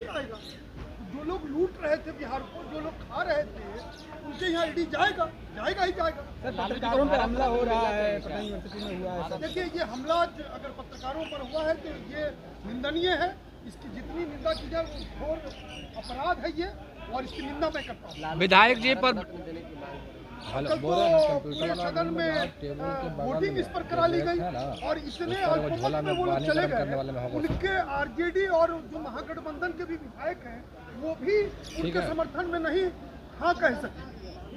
आएगा। जो लोग लूट रहे थे बिहार को, जो लोग खा रहे थे, उनके यहाँ ईडी जाएगा, जाएगा ही जाएगा। सर, पत्रकारों पर हमला हो रहा है, पता नहीं यूनिवर्सिटी में हुआ है। देखिए, ये हमला अगर पत्रकारों पर हुआ है तो ये निंदनीय है। इसकी जितनी निंदा की जाए वो घोर अपराध है ये, और इसकी निंदा मैं करता हूँ। विधायक जी पर कल तो पूरे सदन में वोटिंग इस पर करा ली गई और इतने अल्पमत में वो लोग चले गए। उनके आरजेडी और जो महागठबंधन के भी विधायक हैं वो भी उनके समर्थन में नहीं हाँ कह सके।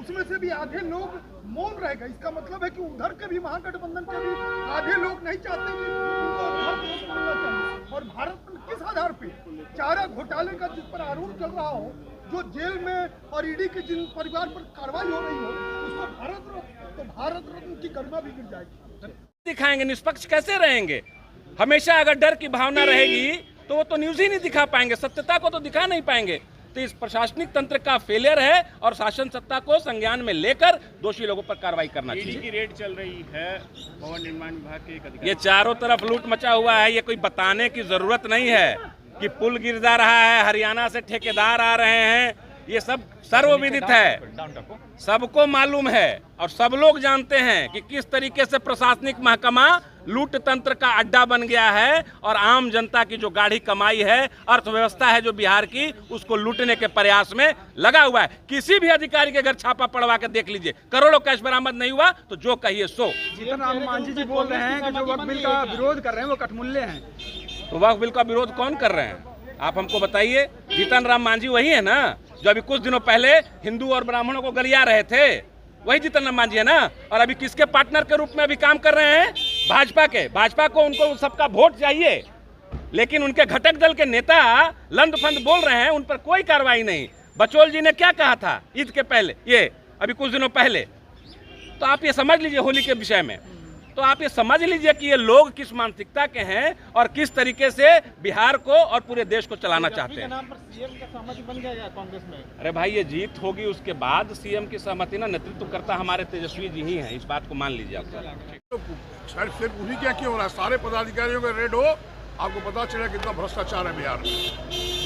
उसमें से भी आधे लोग मौन रह गए। इसका मतलब है कि उधर के भी महागठबंधन के भी आधे लोग नहीं चाहते कि उनको भारत मिलना चाहिए। और भारत में किस आधार पे चारा घोटाले का जिस पर आरोप चल रहा हो, जो जेल में और ईडी के जिन परिवार पर कार्रवाई हो रही हो, उसको भारत रत्न की गरिमा भी गिर जाएगी। दिखाएंगे, निष्पक्ष कैसे रहेंगे? हमेशा अगर डर की भावना रहेगी तो वो तो न्यूज ही नहीं दिखा पाएंगे, सत्यता को तो दिखा नहीं पाएंगे। तो इस प्रशासनिक तंत्र का फेलियर है और शासन सत्ता को संज्ञान में लेकर दोषी लोगों पर कार्रवाई करना चाहिए। की रेड चल रही है भवन निर्माण विभाग के एक अधिकारी। ये चारों तरफ लूट मचा हुआ है। ये कोई बताने की जरूरत नहीं है कि पुल गिर जा रहा है, हरियाणा से ठेकेदार आ रहे हैं। ये सब सर्वविदित है, सबको मालूम है और सब लोग जानते हैं कि किस तरीके से प्रशासनिक महकमा लूट तंत्र का अड्डा बन गया है और आम जनता की जो गाढ़ी कमाई है, अर्थव्यवस्था है जो बिहार की, उसको लूटने के प्रयास में लगा हुआ है। किसी भी अधिकारी के घर छापा पड़वा के देख लीजिए, करोड़ों कैश बरामद नहीं हुआ तो जो कहिए सो। जीतन राम मांझी जी बोल रहे हैं कि जो वक्फ बिल का विरोध कर रहे हैं वो कठमुल्ले हैं। तो वक्फ बिल का विरोध कौन कर रहे हैं? आप हमको बताइए। जीतन राम मांझी वही है ना जो अभी कुछ दिनों पहले हिंदू और ब्राह्मणों को गरिया रहे थे? वही जीतन राम मांझी है ना। और अभी किसके पार्टनर के रूप में अभी काम कर रहे हैं? भाजपा के। भाजपा को उनको सबका वोट चाहिए, लेकिन उनके घटक दल के नेता लंद फंद बोल रहे हैं, उन पर कोई कार्रवाई नहीं। बचौल जी ने क्या कहा था ईद के पहले, ये अभी कुछ दिनों पहले? तो आप ये समझ लीजिए होली के विषय में, तो आप ये समझ लीजिए कि ये लोग किस मानसिकता के हैं और किस तरीके से बिहार को और पूरे देश को चलाना चाहते हैं। नाम पर सीएम का सहमति बन गया कांग्रेस में? अरे भाई, ये जीत होगी उसके बाद सीएम की सहमति ना नेतृत्व करता हमारे तेजस्वी जी ही हैं, इस बात को मान लीजिए आप। सिर्फ उन्हीं क्या क्यों हो रहा है? सारे पदाधिकारियों का रेड हो, आपको पता चला कितना भ्रष्टाचार है बिहार में।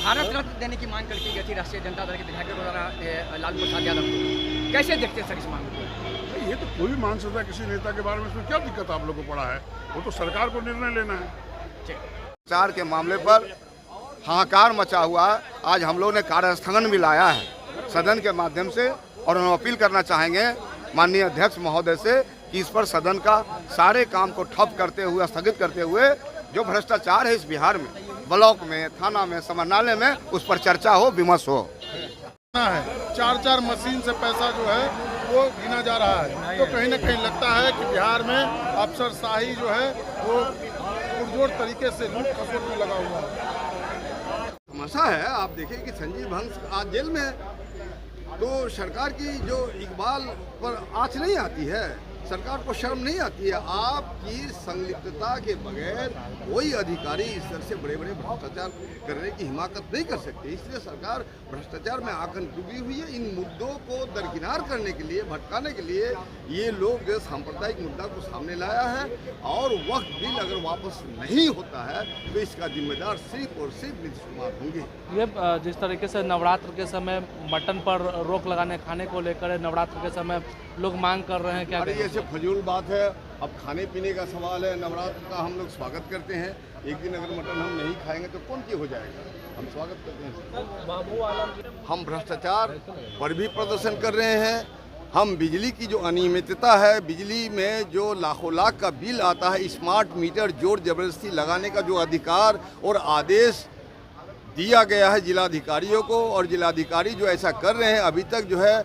भारत रत्न देने की मांग करके गई थी राष्ट्रीय जनता दल के विधायकों द्वारा लालू प्रसाद यादव को। कैसे देखते हैं सर इस मांग को? ये तो कोई भी मान सकता है किसी नेता के बारे में, इसमें क्या दिक्कत आप लोगों को पड़ा है? वो तो सरकार को निर्णय लेना है। भ्रष्टाचार के मामले पर हाहाकार मचा हुआ है। आज हम लोग ने कार्यस्थगन भी लाया है सदन के माध्यम से, और हम अपील करना चाहेंगे माननीय अध्यक्ष महोदय से कि इस पर सदन का सारे काम को ठप करते हुए, स्थगित करते हुए, जो भ्रष्टाचार है इस बिहार में, ब्लॉक में, थाना में, समाहरणालय में, उस पर चर्चा हो, विमर्श हो। है 4-4 मशीन से पैसा जो है वो गिना जा रहा है। तो कहीं ना कहीं लगता है कि बिहार में अफसरशाही जो है वो पुरजोर तरीके से लूट खसोट में लगा हुआ है। तमाशा है, आप देखिए कि संजीव हंस आज जेल में है, तो सरकार की जो इकबाल पर आँच नहीं आती है, सरकार को शर्म नहीं आती है। आपकी संलिप्तता के बगैर कोई अधिकारी इस तरह से बड़े बड़े भ्रष्टाचार करने की हिमाकत नहीं कर सकते। इसलिए सरकार भ्रष्टाचार में आकर डूबी हुई है। इन मुद्दों को दरकिनार करने के लिए, भटकाने के लिए ये लोग सांप्रदायिक मुद्दा को सामने लाया है। और वक्त बिल अगर वापस नहीं होता है तो इसका जिम्मेदार सिर्फ और सिर्फ नीतीश कुमार होंगे। ये जिस तरीके से नवरात्र के समय मटन पर रोक लगाने, खाने को लेकर नवरात्र के समय लोग मांग कर रहे हैं, क्या अरे ये सब फजूल बात है। अब खाने पीने का सवाल है, नवरात्र का हम लोग स्वागत करते हैं। एक दिन अगर मटन हम नहीं खाएंगे तो कौन की हो जाएगा? हम स्वागत करते हैं। हम भ्रष्टाचार पर भी प्रदर्शन कर रहे हैं। हम बिजली की जो अनियमितता है, बिजली में जो लाखों लाख का बिल आता है, स्मार्ट मीटर जोर जबरदस्ती लगाने का जो अधिकार और आदेश दिया गया है जिलाधिकारियों को, और जिलाधिकारी जो ऐसा कर रहे हैं, अभी तक जो है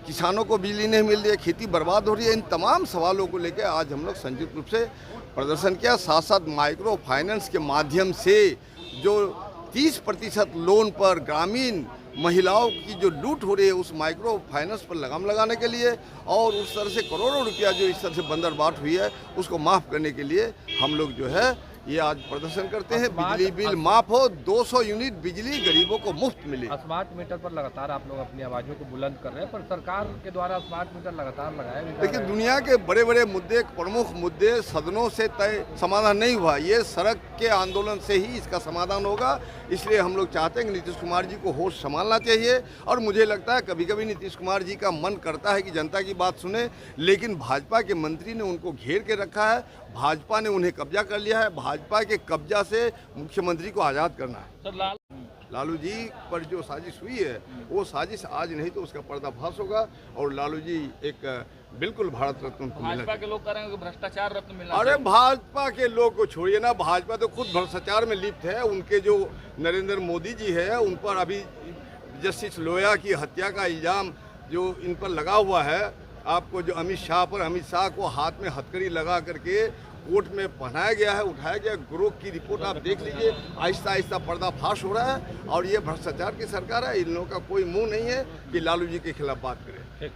किसानों को बिजली नहीं मिल रही है, खेती बर्बाद हो रही है। इन तमाम सवालों को लेकर आज हम लोग संयुक्त रूप से प्रदर्शन किया। साथ साथ माइक्रो फाइनेंस के माध्यम से जो 30% लोन पर ग्रामीण महिलाओं की जो लूट हो रही है, उस माइक्रो फाइनेंस पर लगाम लगाने के लिए, और उस तरह से करोड़ों रुपया जो इस तरह से बंदरबाट हुई है उसको माफ़ करने के लिए हम लोग जो है ये आज प्रदर्शन करते हैं। बिजली बिल माफ हो, 200 यूनिट बिजली गरीबों को मुफ्त मिले। स्मार्ट मीटर पर लगातार आप लोग अपनी आवाजों को बुलंद कर रहे हैं, पर सरकार के द्वारा स्मार्ट मीटर लगातार लगाया जा रहा है। देखिए, दुनिया के बड़े बड़े मुद्दे, प्रमुख मुद्दे सदनों से तय समाधान नहीं हुआ। ये सड़क के आंदोलन से ही इसका समाधान होगा। इसलिए हम लोग चाहते हैं कि नीतीश कुमार जी को होश संभालना चाहिए। और मुझे लगता है कभी कभी नीतीश कुमार जी का मन करता है कि जनता की बात सुने, लेकिन भाजपा के मंत्री ने उनको घेर के रखा है। भाजपा ने उन्हें कब्जा कर लिया है। भाजपा के कब्जा से मुख्यमंत्री को आज़ाद करना है। लालू जी पर जो साजिश हुई है, वो साजिश आज नहीं तो उसका पर्दाफाश होगा और लालू जी एक बिल्कुल भारत रत्न उनको मिलेगा। भाजपा के लोग कह रहे हैं कि भ्रष्टाचार रत्न मिला। अरे भाजपा के लोग को छोड़िए ना, भाजपा तो खुद भ्रष्टाचार में लिप्त है। उनके जो नरेंद्र मोदी जी है, उन पर अभी जस्टिस लोया की हत्या का इल्ज़ाम जो इन पर लगा हुआ है, आपको जो अमित शाह को हाथ में हथकड़ी लगा करके कोर्ट में पहनाया गया है, उठाया गया। गिरोह की रिपोर्ट आप देख लीजिए, आहिस्ता आहिस्ता पर्दाफाश हो रहा है। और ये भ्रष्टाचार की सरकार है। इन लोगों का कोई मुंह नहीं है कि लालू जी के खिलाफ बात करें।